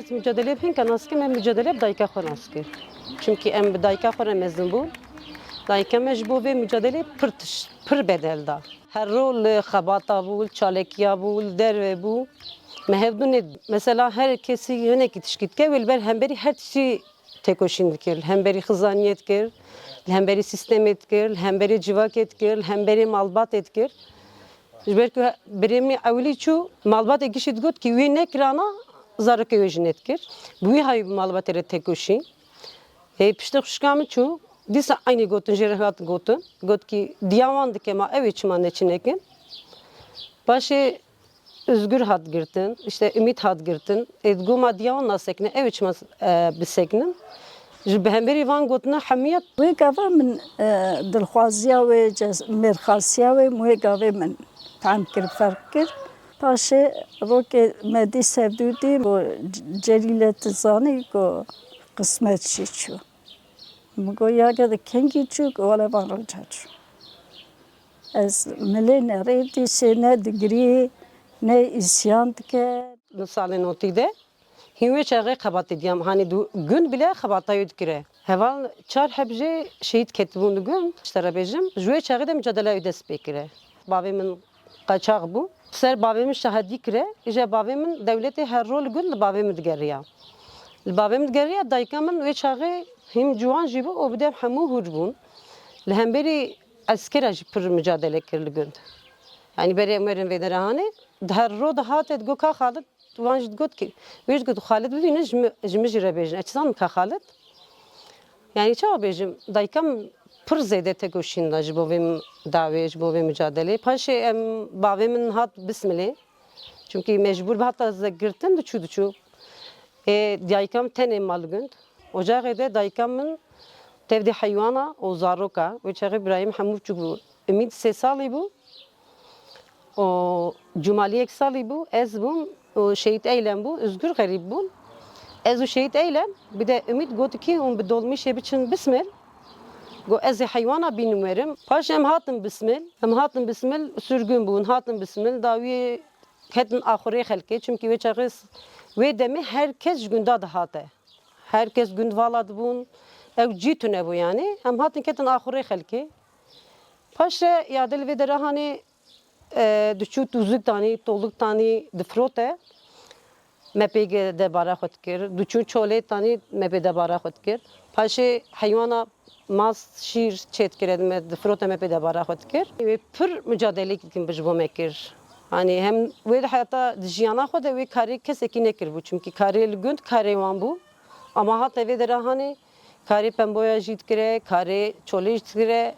ders mücadele yapınca nasıl ben mücadele dayka khonaskir. Çünkü em dayka khona mezun bu. Dayka mecbu ve mücadele pır bedelda. Her rol xabata bul, çalekiya bul, derve bu. Mehevdun mesela herkesi yöne gitişkitke ve ben hem beri her şey tekoşindikir. Hem beri hızaniyet kir, hem beri sistem etkir, hem beri civak etkir, hem beri malbat etkir. Belki birimi avli çu malbat ekişit got ki ve nekrana zarık evijinet kir. Bu hay malbat ere tekoşin. Pişte kuşkamı çu disa aynı gotun jerahat gotun. Got ki diyavan dikema ev içman neçinekin. Başı özgür had girtin, işte ümit had girtin. Edguma diyavan nasekne ev içman biseknin. Bihemberi van gotuna hamiyet. Ve gava min dilxwaziya ve merxasiya ve muhegave min tam kir fark kir. Paşe roke medi sevdudi bu celilet zani ko kısmet şiçu. Mugo yaga da kengi çuk wala van rocaçu. Ez milene reydi se ne digri ne isyan ke. Misalin otide. Himme çare kabat ediyam. Hani gün bile kabata yudkire. Heval çar hebce şehit ketbun gün. İşte bejim. Jüye çare de mücadele ödes bekire. Babimin kaçak bu. Ser babimin şahadi kire. İşte babimin devleti her rol gün babimin digeriya. Babimin digeriya daykamın ve çare hem juan jibu o bidem hamu hurcbun. Lehem beri askera jipır mücadele kirli gün. Yani beri emerin ve derahane. Her ro da hat et goka Khalid. Tuvancıt got ki. Veş got Khalid bivine jimijire bejin. Açsan mı ka Khalid? Yani çava bejim daykam pır zede te goşinda jibovim dave jibovim mücadele. Paşe bavimin hat bismillah. Çünkü mecbur hatta girtin de çu. Daykam tene malgünd. Ocağı ede daykamın tevdi hayvana o zaroka. Ve çağı İbrahim Hamurçuk bu. Ümit sesali bu. O Cumali eksali bu. Ez bu. O şehit eylem bu. Özgür garip bu. Ez o şehit eylem. Bir de ümit gotu ki on bedolmuş için bismil. Go ez hayvana binumerim. Paş hem hatım bismil. Hem hatım bismil sürgün bu. Hatım bismil. Davi ketin ahire halke. Çünkü ve çağız ve demi herkes günde da hatı. Herkes gün valadı bun. Ev citune bu yani. Hem hatın ketin ahire halke. Paşa yadel ve derahani düşü tuzluk tani, tolluk tani difrote. Mepege de bara xut kir. Düşü çole tani mepede bara xut kir. Paşa hayvana mas şir çet kiredme difrote mepede bara xut kir. Ve pır mücadele kim bejbo mekir. Hani hem ve hayata dijiyana xud ve kari keseki nekir bu. Çünkü kari günd kari wan bu. Ama hatta ve derahani kari pemboya jit kire, kari çole jit kire.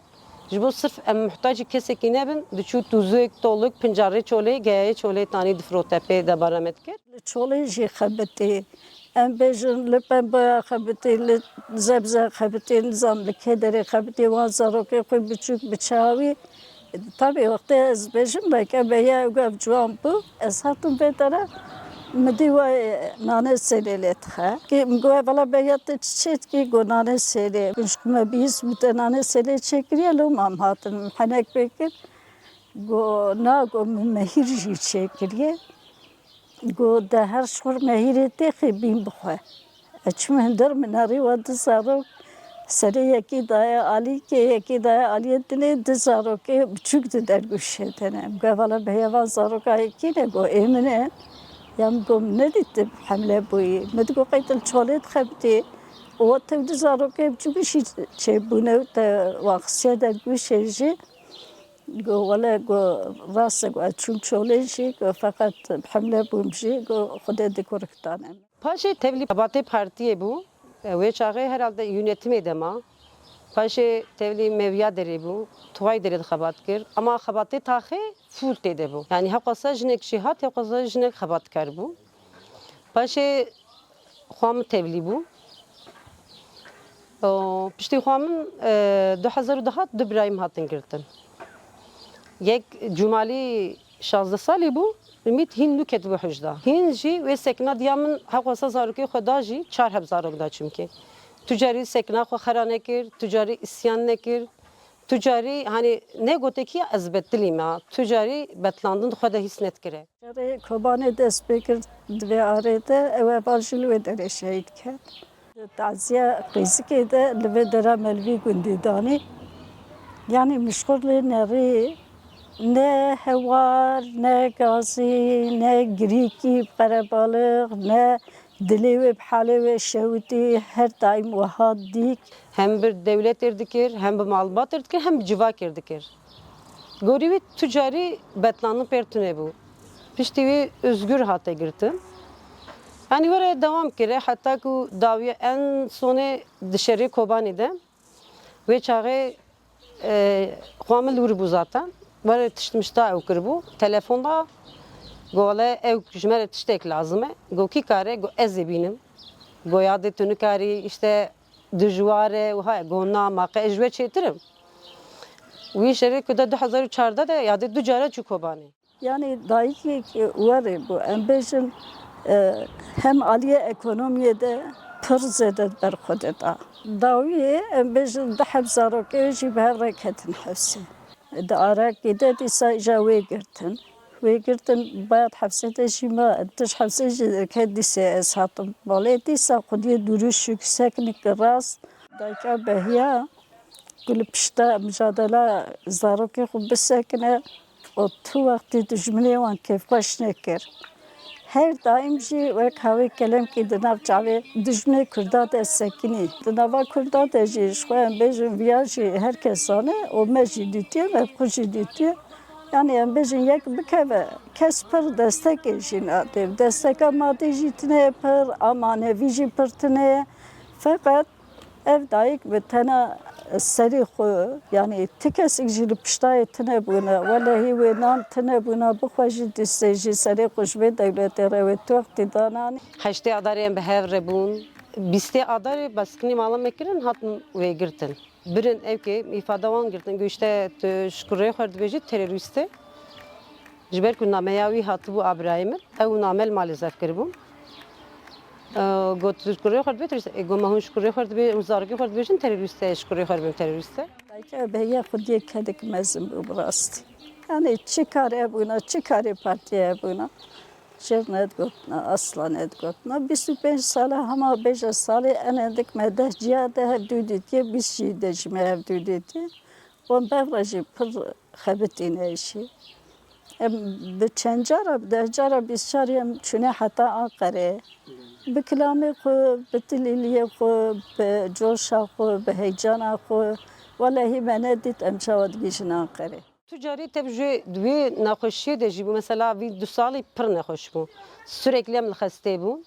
Jibo sırf muhtaç keseki nebin. Düşü tuzuk, tolluk, pincarı çole, gaye çole tani difrote pe de bara metkir. Çole jî xebetê. Em bêjin li pembeya xebetê, li zebze xebetê, nizam li kederê xebetê wan zarokê xwe biçûk bi çawî. Tabii wextê ez bêjim belki beya ew ciwan bû. Ez hatim vê tere mi dî we nane sêlê lê dixe. Kê min got vala beya te çiçê dikî got nane sêlê. Kuşkume bîst mi te nane sêlê çêkiriye lê mam hatin henek pêkir. Got na got min mehîr jî çêkiriye. Got de her şor mehîrê tê xêbîn bixwe. Eçim hinder min herî we di zarok serê yekî daye alî kê yekî daye aliyê dinê di zarokê biçûk di dergûşê tene. Em got vala beya van zaroka yekî ne got êmine. Yam gom ne ditti hamle bûyî. Me digot qeytil çolê dixebitê. O tevdi zarokê biçûk jî çêbûne te wan xistiye dergûşê jî. Got wele got rast got çûm çolê jî got feqet hamle bûm jî got Xwedê dikorikdane. Paşa tevli Babatê Partiye bu. Ve çağı herhalde yönetim edema. Paşa tevli mevya deri bu. Tuvay deri xabat kir. Ama xabatê taxê full tede bu. Yani hevqasa jinek şihat, hevqasa jinek xabat kar bu. Paşa xwam tevli bu. Piştî xwamın 2010 İbrahim hatin girtin. Yek Cumali 16 salî bû. Ümit hin nûket bu hujda. Hin jî ve sekna diyamın hewasa zarokê xwe da jî 4 zarok da çünkü. Tücari sekna xwe xera nekir, tücari isyan nekir, Tücari hani ne goteki ezbettilim ya. Tücari betlandın xwede his net kire. Jare Kobane dest pekir ve arede ev balşilu edere şehit ket. Taziye qizike de lve dera melvi gundidani. Yani müşkurli neri ne hevar, ne gazi, ne giriki karabalık, ne dili ve hale ve şevti her daim vahad dik. Hem bir devlet erdikir, hem bir malbat erdikir, hem bir civak erdikir. Gorivi tücari betlanın pertüne bu. Piştivi özgür hata girdim. Yani böyle devam kire hatta ku daviye en sonu dışarı Kobani'de ve çağı kuamel vur bu zaten. Böyle tişmişta ev kır bu. Telefonda gole ev jmer tiştek lazım. Go ki kare go ezebinim. Go yadı tünü kari işte dijware ve hay go namaka ejve çetirim. Ve şere kuda 2004'da da yadı ducara çu Kobani. Yani dahi ki var bu embejin hem aliye ekonomiye de pır zedet berkudeta. Davi embejin de hepzaroke jibe hareketin hepsi. Da arak gide disa jawe girtin. Ve girtin bayat hepsede jima dış hepse jide disa eshatım. Bale disa kudiye duruş yüksek nikras. Dayka behiya gül pişta mücadele zaroke khub besakne. O tu vakti düşmene wan kef baş nekir. Her daim jî wek havê kelem ki di nav çavê dijminê Kurda de sekînî. Di nava Kurda de jî ji xwe em bêjin viya jî herkes zane û me jî dîtiye me xwe jî dîtiye. Yani em bêjin yek bikeve kes pir destekê jî nadê. Desteka madî jî tune pir, a manevî jî pir tune. Fakat ev dayık ve tena seri xwe yani tikesik jî li piştayê tune bûne welahi wê nan tune bûne bixwe jî dîstê jî serê xwe ji vê dewletê re wê toxtî dananî. Heşte adarên bi hev rebûn. Bîstê adarê baskınî mala me kirin hatin wê girtin. Birin evkê îfade wan girtin. Güçte tu ji kurê xwe dibêjî terorîst e. Ji ber ku nameya wî hatibû Abrahîm'in ew namel malê zevkiribûn. Got ji kurê xwe dibê got me hûn ji kurê xwe dibê zarokê xwe dibêjin terorîst e ji kurê xwe dibên terorîst e. Dayıka behiye xudiye kedik mezin bû bi rastî. Yani çi karê bûne, çi karê partiye bûne. Şer net gotna, asla net gotna. 25 sala hema 5 salê enedik me deh ciya de hev dû dîtiye, biz jî de ji me hev dû dîtiye. Wan bevra jî pir xebitîne jî. Em bi çend cara, bi deh cara, biz carî em çûne heta Ankara'ya. Bi kilamê xwe, bi tilîliyê xwe, bi coşa xwe, bi heycana xwe. Welahi me nedît em çawa digîjin Ankara'ya. Tücari teb ji wê nexweşiyê de jî bû mesela vî 2 salî pir nexweş bû. Sürekli em li xestê bûn.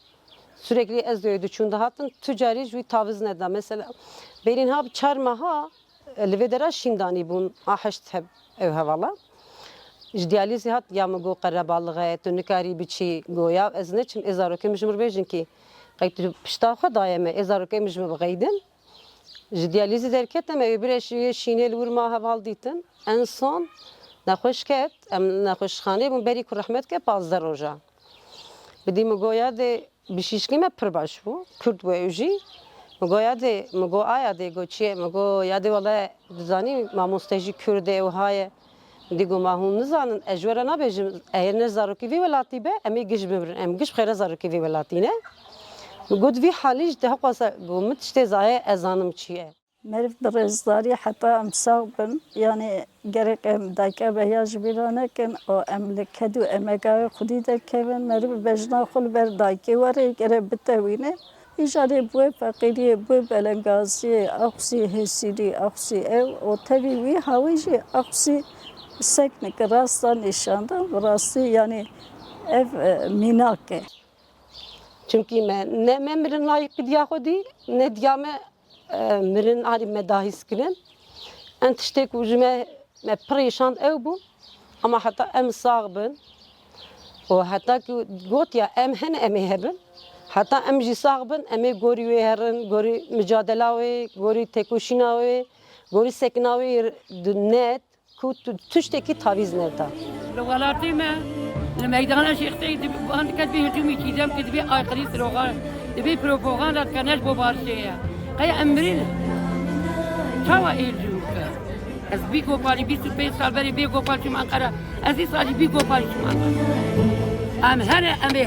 Sürekli ez de diçûn dihatin. Tücari ji wî taviz neda. Mesela berîn ha 4 meha li vê dera şîndanî bûn. A heşt heb ev hevala. Ji diyalîzê hat ya min got qerebalığa tu nikarî biçî goya ez neçim ê zarokê min ji min bêjin ki qey tu pişta xwe daye me ê zarokê min ji min biqeydin. Ji diyalîzê derketim ew bir şînê li wir ma heval dîtin. En son nexweş ket em nexweşxanê bûn berî ku rehmet ke 15 roja. Bidî min goya de bişîşkî me pir baş bû. Kurd bû ew jî. Min goya de min got aya de got çi ye min got ya de wele dizanî mamoste jî Kurd e ew haye. Dî got ma hûn nizanin ez ji we re nabêjim eğer ne zarokî vî welatî be em ê giş bimirin. Em giş xêre zarokî vî welatî ne. Min got vî halî ji de heqwasa got min tiştê zaye ez zanim çi ye. Merv bi rêzdarî heta em sağ bin yani gerek em dayka behiya ji bîra nekin û em li ked û emegayê xwedî derkevin merv bejna xwe li ber daykê were gerek bitewîne. İjarê bûye feqîriyê, bûye belengaziyê, axusî hêsîrî, axusî ew û tevî wî hawî jî axusî sek nikir rasta nîşandan bi rastî yani ev mînak e. Çünkü me ne mirin layık bir diya xwedî ne diya me mirin alî me dahîs kirin. En tiştê ku ji me pirêşand ew bû ama heta em sağ bin û heta ku got ya em hin em ê hebin. Heta em jî sağ bin em ê gorî wê herin, gorî mücadela wê, gorî têkoşîna wê, gorî sekina wê net ku tu tiştekî tavîz neda. Li welatê me li meydana Şêxteyê dibe bi hicûmî çîzem ki dibe aykırî slogan, dibe propaganda dike ne ji bo barşê ye. Qey em mirîn çawa êrcû bike. از بی گوپالی 25 سال بری بی گوپال چم انقره از این سالی بی گوپالی چم انقره ام هر ام به